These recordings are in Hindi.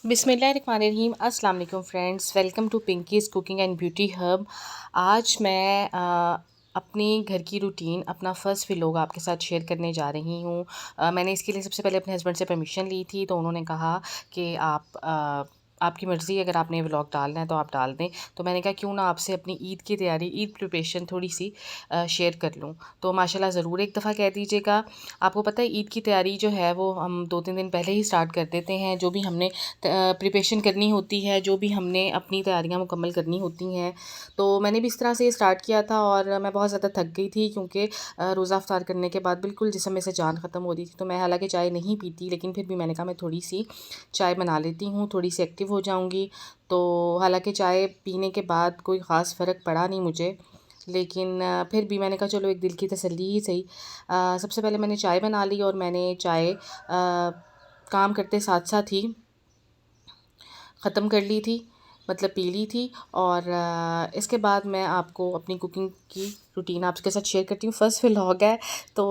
बिस्मिल्लाहिर्रहमानिर्रहीम। अस्सलाम वालेकुम friends, welcome to Pinky's cooking and beauty hub. आज मैं अपनी घर की रूटीन, अपना फ़र्स्ट व्लॉग आपके साथ शेयर करने जा रही हूँ। मैंने इसके लिए सबसे पहले अपने हस्बैंड से परमिशन ली थी, तो उन्होंने कहा कि आपकी मर्ज़ी, अगर आपने व्लॉग डालना है तो आप डाल दें। तो मैंने कहा क्यों ना आपसे अपनी ईद की तैयारी, ईद प्रिपरेशन थोड़ी सी शेयर कर लूँ। तो माशाल्लाह ज़रूर एक दफ़ा कह दीजिएगा। आपको पता है ईद की तैयारी जो है वो हम 2-3 दिन पहले ही स्टार्ट कर देते हैं। जो भी हमने प्रिपरेशन करनी होती है, जो भी हमने अपनी तैयारियां मुकम्मल करनी होती हैं। तो मैंने भी इस तरह से स्टार्ट किया था और मैं बहुत ज़्यादा थक गई थी, क्योंकि रोज़ा अफ्तार करने के बाद बिल्कुल जिस्म में से जान ख़त्म हो रही थी। तो मैं हालांकि चाय नहीं पीती, लेकिन फिर भी मैंने कहा मैं थोड़ी सी चाय बना लेती हूँ, थोड़ी सी एक्टिव हो जाऊँगी। तो हालांकि चाय पीने के बाद कोई ख़ास फ़र्क पड़ा नहीं मुझे, लेकिन फिर भी मैंने कहा चलो एक दिल की तसल्ली ही सही। सबसे पहले मैंने चाय बना ली और मैंने चाय काम करते साथ साथ ही ख़त्म कर ली थी, मतलब पी ली थी। और इसके बाद मैं आपको अपनी कुकिंग की रूटीन आपके साथ शेयर करती हूँ। फ़र्स्ट व्लॉग है, तो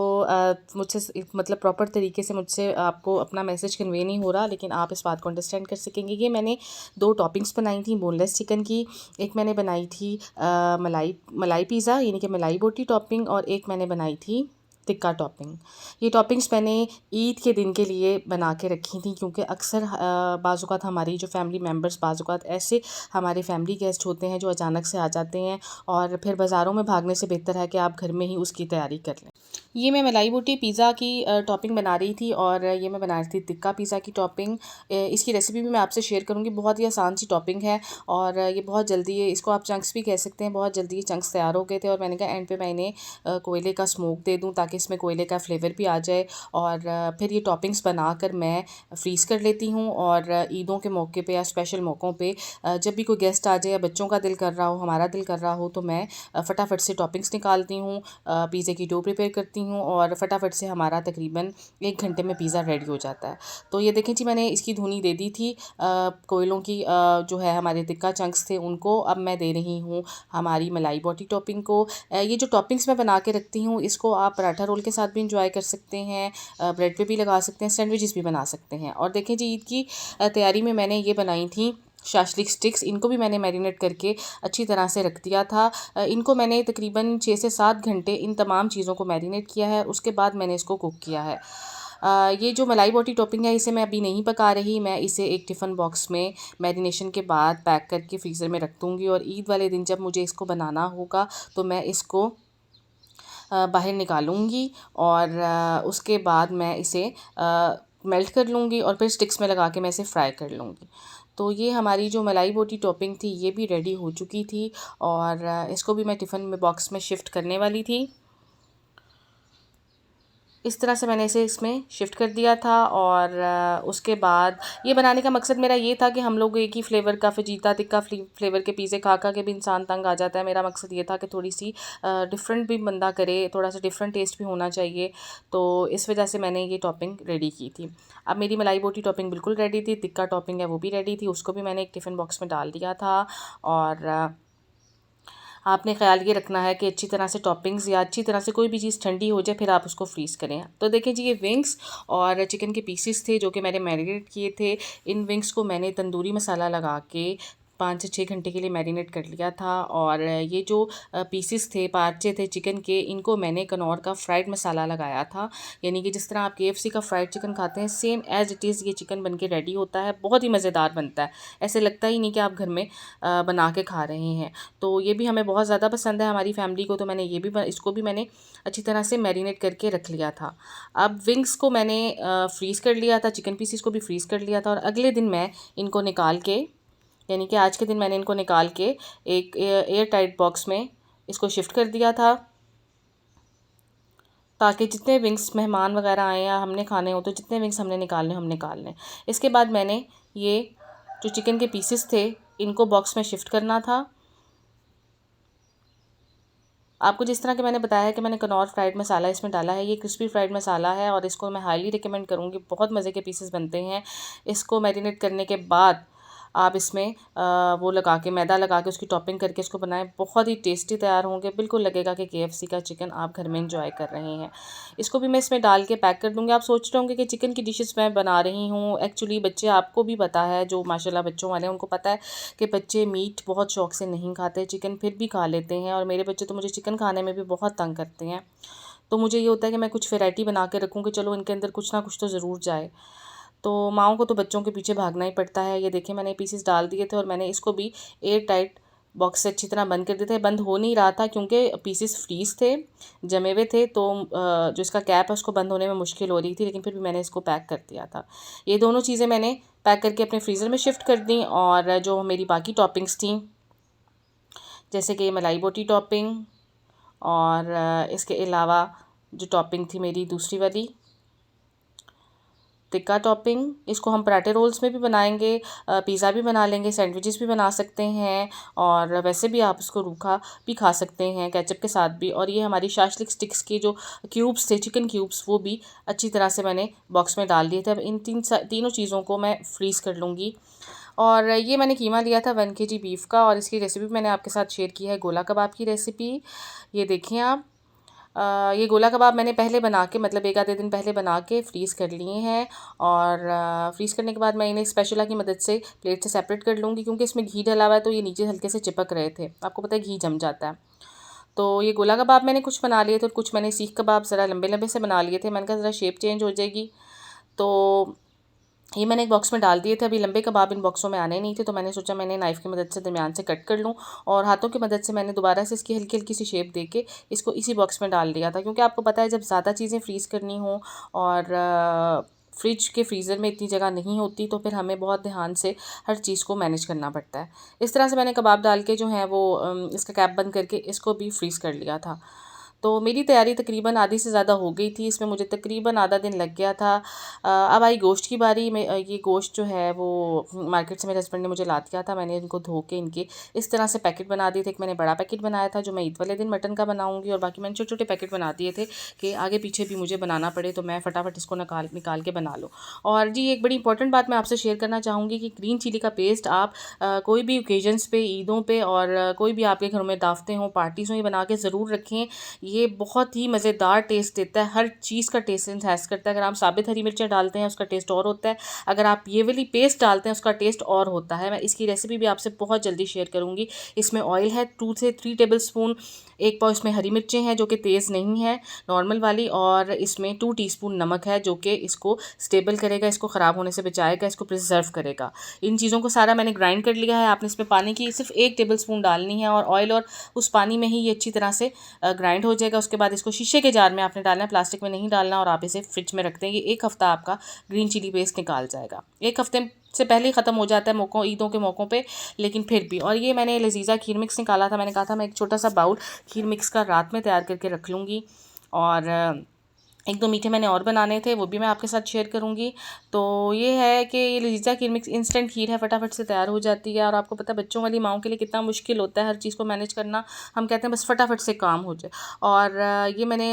मुझसे मतलब प्रॉपर तरीके से मुझसे आपको अपना मैसेज कन्वे नहीं हो रहा, लेकिन आप इस बात को अंडरस्टैंड कर सकेंगे। ये मैंने 2 टॉपिंग्स बनाई थी बोनलेस चिकन की। एक मैंने बनाई थी मलाई मलाई पिज़्ज़ा, यानी कि मलाई बोटी टॉपिंग, और एक मैंने बनाई थी टिक्का टॉपिंग। ये टॉपिंग्स मैंने ईद के दिन के लिए बना के रखी थी, क्योंकि अक्सर बाज़-औक़ात हमारी जो फैमिली मेम्बर्स, बाज़-औक़ात ऐसे हमारे फैमिली गेस्ट होते हैं जो अचानक से आ जाते हैं, और फिर बाज़ारों में भागने से बेहतर है कि आप घर में ही उसकी तैयारी कर लें। ये मैं मलाई बोटी पिज़्ज़ा की टॉपिंग बना रही थी, और ये मैं बना रही थी टिक्का पिज़्ज़ा की टॉपिंग। इसकी रेसिपी भी मैं आपसे शेयर करूँगी। बहुत ही आसान सी टॉपिंग है, और ये बहुत जल्दी है, इसको आप चंक्स भी कह सकते हैं। बहुत जल्दी ये चंक्स तैयार हो गए थे, और मैंने कहा एंड पे मैं इन्हें कोयले का स्मोक दे दूँ, ताकि इसमें कोयले का फ्लेवर भी आ जाए। और फिर ये टॉपिंग्स बनाकर मैं फ्रीज़ कर लेती हूँ, और ईदों के मौके पे या स्पेशल मौक़ों पे जब भी कोई गेस्ट आ जाए या बच्चों का दिल कर रहा हो, हमारा दिल कर रहा हो, तो मैं फटाफट से टॉपिंग्स निकालती हूँ, पिज़्ज़े की डो प्रिपेयर करती हूँ, और फटाफट से हमारा तकरीबन 1 घंटे में पिज़्ज़ा रेडी हो जाता है। तो ये देखें जी, मैंने इसकी धुनी दे दी थी कोयलों की, जो है हमारे टिक्का चंक्स थे उनको। अब मैं दे रही हूँ हमारी मलाई बोटी टॉपिंग को। ये जो टॉपिंग्स मैं बना के रखती हूँ, इसको आप पराठा रोल के साथ भी इंजॉय कर सकते हैं, ब्रेड पे भी लगा सकते हैं, सैंडविचेस भी बना सकते हैं। और देखें जी, ईद की तैयारी में मैंने ये बनाई थी शाशलिक स्टिक्स। इनको भी मैंने मैरिनेट करके अच्छी तरह से रख दिया था। इनको मैंने तकरीबन 6 से 7 घंटे इन तमाम चीज़ों को मैरिनेट किया है, उसके बाद मैंने इसको कुक किया है। ये जो मलाई बोटी टॉपिंग है, इसे मैं अभी नहीं पका रही, मैं इसे एक टिफ़िन बॉक्स में मैरिनेशन के बाद पैक करके फ्रीज़र में रख दूँगी, और ईद वाले दिन जब मुझे इसको बनाना होगा तो मैं इसको बाहर निकालूँगी, और उसके बाद मैं इसे मेल्ट कर लूँगी, और फिर स्टिक्स में लगा के मैं इसे फ्राई कर लूँगी। तो ये हमारी जो मलाई बोटी टॉपिंग थी, ये भी रेडी हो चुकी थी, और इसको भी मैं टिफ़िन में बॉक्स में शिफ्ट करने वाली थी। इस तरह से मैंने इसे इसमें शिफ्ट कर दिया था। और उसके बाद ये बनाने का मकसद मेरा ये था कि हम लोग एक ही फ्लेवर का फजीता टिक्का फ्लेवर के पिज़्ज़े खा खा के भी इंसान तंग आ जाता है। मेरा मकसद ये था कि थोड़ी सी डिफरेंट भी बंदा करे, थोड़ा सा डिफरेंट टेस्ट भी होना चाहिए। तो इस वजह से मैंने ये टॉपिंग रेडी की थी। अब मेरी मलाई बोटी टॉपिंग बिल्कुल रेडी थी, टिक्का टॉपिंग है वो भी रेडी थी, उसको भी मैंने एक टिफ़िन बॉक्स में डाल दिया था। और आपने ख़्याल ये रखना है कि अच्छी तरह से टॉपिंग्स या अच्छी तरह से कोई भी चीज़ ठंडी हो जाए, फिर आप उसको फ्रीज़ करें। तो देखें जी, ये विंग्स और चिकन के पीसेस थे जो कि मैंने मैरिनेट किए थे। इन विंग्स को मैंने तंदूरी मसाला लगा के 5 से 6 घंटे के लिए मैरिनेट कर लिया था। और ये जो पीसेस थे, पार्चे थे चिकन के, इनको मैंने कनौर का फ्राइड मसाला लगाया था। यानी कि जिस तरह आप KFC का फ्राइड चिकन खाते हैं, सेम एज़ इट इज़ ये चिकन बन के रेडी होता है। बहुत ही मज़ेदार बनता है, ऐसे लगता ही नहीं कि आप घर में बना के खा रहे हैं। तो ये भी हमें बहुत ज़्यादा पसंद है हमारी फैमिली को। तो मैंने ये भी इसको भी मैंने अच्छी तरह से मैरिनेट करके रख लिया था। अब विंग्स को मैंने फ्रीज़ कर लिया था, चिकन पीसीस को भी फ्रीज़ कर लिया था, और अगले दिन मैं इनको निकाल के, यानी कि आज के दिन मैंने इनको निकाल के एक एयर टाइट बॉक्स में इसको शिफ्ट कर दिया था, ताकि जितने विंग्स मेहमान वगैरह आए या हमने खाने हो, तो जितने विंग्स हमने निकालने हम निकाल लें। इसके बाद मैंने ये जो चिकन के पीसेस थे, इनको बॉक्स में शिफ्ट करना था। आपको जिस तरह के मैंने बताया है कि मैंने कनौर फ्राइड मसाला इसमें डाला है, ये क्रिस्पी फ्राइड मसाला है, और इसको मैं हाईली रिकमेंड करूँगी। बहुत मज़े के पीसेस बनते हैं। इसको मैरिनेट करने के बाद आप इसमें वो लगा के मैदा लगा के उसकी टॉपिंग करके इसको बनाएं, बहुत ही टेस्टी तैयार होंगे। बिल्कुल लगेगा कि KFC का चिकन आप घर में इंजॉय कर रहे हैं। इसको भी मैं इसमें डाल के पैक कर दूँगी। आप सोच रहे होंगे कि चिकन की डिशेस मैं बना रही हूँ। एक्चुअली बच्चे, आपको भी पता है, जो माशाल्लाह बच्चों वाले हैं उनको पता है कि बच्चे मीट बहुत शौक से नहीं खाते, चिकन फिर भी खा लेते हैं। और मेरे बच्चे तो मुझे चिकन खाने में भी बहुत तंग करते हैं। तो मुझे ये होता है कि मैं कुछ वैरायटी बना के रखूँ कि चलो इनके अंदर कुछ ना कुछ तो ज़रूर जाए। तो माँओं को तो बच्चों के पीछे भागना ही पड़ता है। ये देखिए मैंने पीसेस डाल दिए थे और मैंने इसको भी एयर टाइट बॉक्स से अच्छी तरह बंद कर दिए थे। बंद हो नहीं रहा था क्योंकि पीसेस फ्रीज़ थे, जमे हुए थे, तो जो इसका कैप है उसको बंद होने में मुश्किल हो रही थी, लेकिन फिर भी मैंने इसको पैक कर दिया था। ये दोनों चीज़ें मैंने पैक करके अपने फ्रीज़र में शिफ्ट कर दी। और जो मेरी बाकी टॉपिंग्स थी, जैसे कि मलाई बोटी टॉपिंग और इसके अलावा जो टॉपिंग थी मेरी दूसरी वाली टिक्का टॉपिंग, इसको हम पराठे रोल्स में भी बनाएंगे, पिज़्ज़ा भी बना लेंगे, सैंडविचेस भी बना सकते हैं, और वैसे भी आप इसको रूखा भी खा सकते हैं केचप के साथ भी। और ये हमारी शाशलिक स्टिक्स के जो क्यूब्स थे, चिकन क्यूब्स, वो भी अच्छी तरह से मैंने बॉक्स में डाल दिए थे। अब इन तीनों चीज़ों को मैं फ्रीज़ कर लूँगी। और ये मैंने कीमा लिया था 1 kg बीफ का, और इसकी रेसिपी मैंने आपके साथ शेयर की है, गोला कबाब की रेसिपी। ये देखिए आप, ये गोला कबाब मैंने पहले बना के, मतलब एक आधे दिन पहले बना के फ्रीज़ कर लिए हैं। और फ्रीज़ करने के बाद मैं इन्हें स्पैचुला की मदद से प्लेट से सेपरेट कर लूँगी, क्योंकि इसमें घी डला हुआ है तो ये नीचे हल्के से चिपक रहे थे। आपको पता है घी जम जाता है। तो ये गोला कबाब मैंने कुछ बना लिए थे, और कुछ मैंने सीख कबाब ज़रा लंबे लंबे से बना लिए थे। मैंने कहा ज़रा शेप चेंज हो जाएगी, तो ये मैंने एक बॉक्स में डाल दिए थे। अभी लंबे कबाब इन बॉक्सों में आने नहीं थे, तो मैंने सोचा मैंने नाइफ़ की मदद से दरमियान से कट कर लूँ, और हाथों की मदद से मैंने दोबारा से इसकी हल्की हल्की सी शेप दे के इसको इसी बॉक्स में डाल दिया था। क्योंकि आपको पता है जब ज़्यादा चीज़ें फ्रीज़ करनी हो और फ्रिज के फ्रीज़र में इतनी जगह नहीं होती, तो फिर हमें बहुत ध्यान से हर चीज़ को मैनेज करना पड़ता है। इस तरह से मैंने कबाब डाल के जो है वो इसका कैप बंद करके इसको भी फ्रीज़ कर लिया था। तो मेरी तैयारी तकरीबन आधी से ज़्यादा हो गई थी, इसमें मुझे तकरीबन आधा दिन लग गया था। अब आई गोश्त की बारी में। ये गोश्त जो है वो मार्केट से मेरे हस्बैंड ने मुझे ला दिया था। मैंने इनको धो के इनके इस तरह से पैकेट बना दिए थे। एक मैंने बड़ा पैकेट बनाया था जो मैं ईद वाले दिन मटन का बनाऊंगी, और बाकी मैंने छोटे छोटे पैकेट बना दिए थे कि आगे पीछे भी मुझे बनाना पड़े तो मैं फटाफट इसको निकाल के बना लूँ। और जी, एक बड़ी इंपॉर्टेंट बात मैं आपसे शेयर करना चाहूँगी कि ग्रीन चिली का पेस्ट आप कोई भी ओकेजन्स पे, ईदों पे, और कोई भी आपके घरों में दावतें हों, पार्टीज़ हों, ये बना के ज़रूर रखें। ये बहुत ही मज़ेदार टेस्ट देता है, हर चीज़ का टेस्ट इन्हेंस करता है। अगर आप साबित हरी मिर्चें डालते हैं उसका टेस्ट और होता है, अगर आप ये वाली पेस्ट डालते हैं उसका टेस्ट और होता है। मैं इसकी रेसिपी भी आपसे बहुत जल्दी शेयर करूँगी। इसमें ऑयल है 2 से 3 टेबल स्पून, एक पाव इसमें हरी मिर्चें हैं जो कि तेज़ नहीं है, नॉर्मल वाली, और इसमें 2 टीस्पून नमक है जो कि इसको स्टेबल करेगा, इसको ख़राब होने से बचाएगा, इसको प्रिजर्व करेगा। इन चीज़ों को सारा मैंने ग्राइंड कर लिया है। आपने इसमें पानी की सिर्फ 1 टेबल स्पून डालनी है, और ऑयल और उस पानी में ही ये अच्छी तरह से ग्राइंड हो जाएगा। उसके बाद इसको शीशे के जार में आपने डालना है, प्लास्टिक में नहीं डालना, और आप इसे फ्रिज में रख देंगे। 1 हफ़्ता आपका ग्रीन चिली पेस्ट निकाल जाएगा। 1 हफ़्ते से पहले ही ख़त्म हो जाता है मौक़ों, ईदों के मौक़ों पे, लेकिन फिर भी। और ये मैंने लजीज़ा खीर मिक्स निकाला था। मैंने कहा था मैं एक छोटा सा बाउल खीर मिक्स का रात में तैयार करके रख लूँगी, और 1-2 मीठे मैंने और बनाने थे, वो भी मैं आपके साथ शेयर करूँगी। तो ये है कि ये लजीज़ा खीर मिक्स इंस्टेंट खीर है, फटाफट से तैयार हो जाती है। और आपको पता है बच्चों वाली माँओं के लिए कितना मुश्किल होता है हर चीज़ को मैनेज करना। हम कहते हैं बस फटाफट से काम हो जाए। और ये मैंने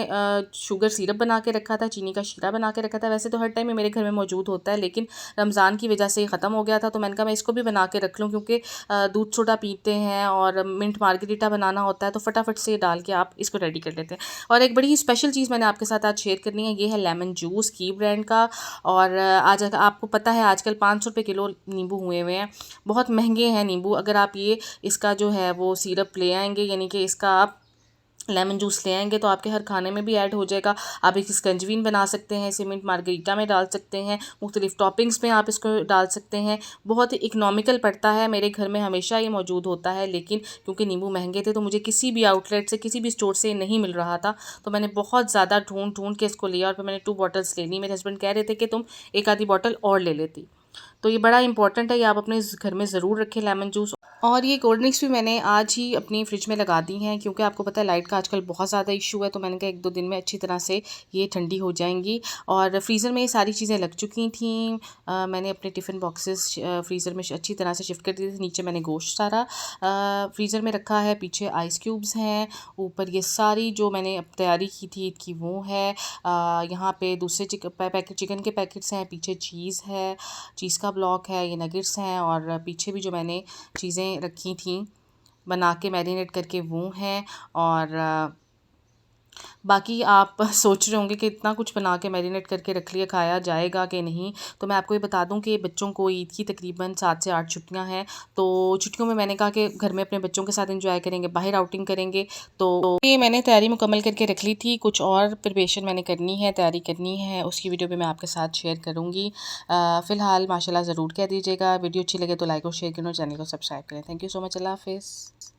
शुगर सिरप बना के रखा था, चीनी का शीरा बना के रखा था। वैसे तो हर टाइम ये मेरे घर में मौजूद होता है, लेकिन रमज़ान की वजह से ख़त्म हो गया था, तो मैंने कहा मैं इसको भी बना के रख लूँ, क्योंकि दूध सोडा पीते हैं और मिंट मार्गरीटा बनाना होता है, तो फटाफट से डाल के आप इसको रेडी कर लेते हैं। और एक बड़ी ही स्पेशल चीज़ मैंने आपके साथ आज शेयर करनी है, ये है लेमन जूस की ब्रांड का। और आज आपको पता है आजकल 500 रुपये किलो नींबू हुए हैं, बहुत महंगे हैं नींबू। अगर आप ये इसका जो है वो सिरप ले आएंगे, यानी कि इसका आप लेमन जूस ले आएंगे, तो आपके हर खाने में भी ऐड हो जाएगा। आप एक स्कंजवीन बना सकते हैं, इसे मिंट मार्गरीटा में डाल सकते हैं, मुख्तलिफ टॉपिंग्स में आप इसको डाल सकते हैं। बहुत ही इकनॉमिकल पड़ता है, मेरे घर में हमेशा ये मौजूद होता है, लेकिन क्योंकि नींबू महंगे थे तो मुझे किसी भी आउटलेट से, किसी भी स्टोर से नहीं मिल रहा था, तो मैंने बहुत ज़्यादा ढूंढ के इसको लिया, और फिर मैंने 2 बॉटल्स ले ली। मेरे हस्बैंड कह रहे थे कि तुम एक आधी बॉटल और ले लेती। तो ये बड़ा इंपॉर्टेंट है, ये आप अपने घर में ज़रूर रखें लेमन जूस। और ये कोल्ड ड्रिंक्स भी मैंने आज ही अपनी फ्रिज में लगा दी हैं, क्योंकि आपको पता है लाइट का आजकल बहुत ज़्यादा इशू है, तो मैंने कहा 1-2 दिन में अच्छी तरह से ये ठंडी हो जाएंगी। और फ्रीज़र में ये सारी चीज़ें लग चुकी थीं। मैंने अपने टिफ़िन बॉक्सेस फ्रीज़र में अच्छी तरह से शिफ्ट कर दिए थे। नीचे मैंने गोश्त सारा फ्रीज़र में रखा है, पीछे आइस क्यूब्स हैं, ऊपर ये सारी जो मैंने अब तैयारी की थी ईद की वो है। यहाँ पे दूसरे चिकन के पैकेट्स हैं, पीछे चीज़ है, चीज़ का ब्लॉक है, ये नगेट्स हैं, और पीछे भी जो मैंने चीज़ें रखी थी बना के मैरिनेट करके वो हैं। और बाकी आप सोच रहे होंगे कि इतना कुछ बना के मैरिनेट करके रख लिया, खाया जाएगा कि नहीं। तो मैं आपको ये बता दूं कि बच्चों को ईद की तकरीबन 7 से 8 छुट्टियां हैं। तो छुट्टियों में मैंने कहा कि घर में अपने बच्चों के साथ एंजॉय करेंगे, बाहर आउटिंग करेंगे। तो ये मैंने तैयारी मुकम्मल करके रख ली थी। कुछ और प्रिपरेशन मैंने करनी है, तैयारी करनी है, उसकी वीडियो भी मैं आपके साथ शेयर करूँगी। फ़िलहाल माशाल्लाह ज़रूर कह दीजिएगा। वीडियो अच्छी लगे तो लाइक और शेयर करें और चैनल को सब्सक्राइब करें। Thank you so much. अल्लाह हाफ़िज़।